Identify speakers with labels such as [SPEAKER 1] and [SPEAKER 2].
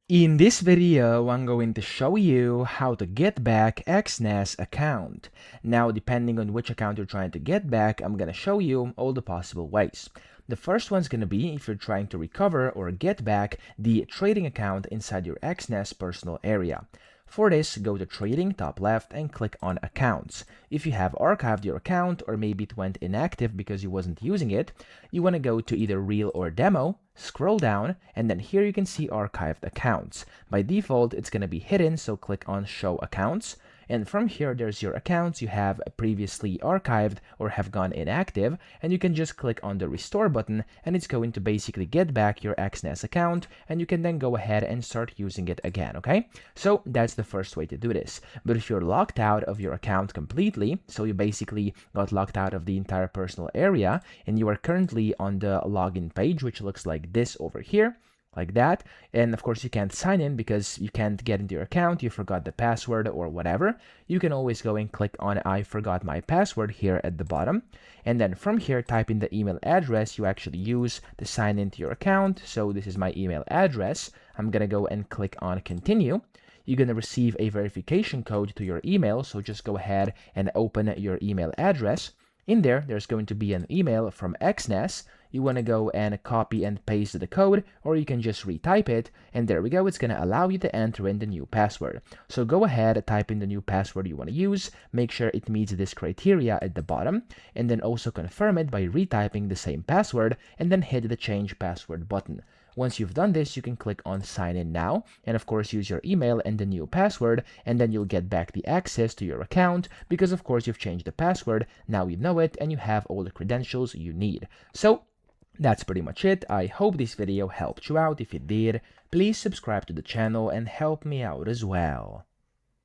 [SPEAKER 1] In this video, I'm going to show you how to get back Exness account. Now, depending on which account you're trying to get back, I'm going to show you all the possible ways. The first one's going to be if you're trying to recover or get back the trading account inside your Exness personal area. For this, go to Trading, top left, and click on Accounts. If you have archived your account, or maybe it went inactive because you wasn't using it, you want to go to either Real or Demo, scroll down, and then here you can see Archived Accounts. By default, it's going to be hidden, so click on Show Accounts. And from here, there's your accounts you have previously archived or have gone inactive, and you can just click on the Restore button, and it's going to basically get back your Exness account, and you can then go ahead and start using it again, okay? So that's the first way to do this. But if you're locked out of your account completely, so you basically got locked out of the entire personal area, and you are currently on the login page, which looks like this over here, like that, and of course you can't sign in because you can't get into your account, you forgot the password or whatever, you can always go and click on I forgot my password here at the bottom, and then from here type in the email address you actually use to sign into your account. So this is my email address. I'm gonna go and click on continue. You're going to receive a verification code to your email, so just go ahead and open your email address. In there, there's going to be an email from Exness. You want to go and copy and paste the code, or you can just retype it, and there we go. It's going to allow you to enter in the new password. So go ahead, type in the new password you want to use, make sure it meets this criteria at the bottom, and then also confirm it by retyping the same password, and then hit the change password button. Once you've done this, you can click on sign in now, and of course use your email and the new password, and then you'll get back the access to your account because of course you've changed the password. Now you know it and you have all the credentials you need. So that's pretty much it. I hope this video helped you out. If it did, please subscribe to the channel and help me out as well.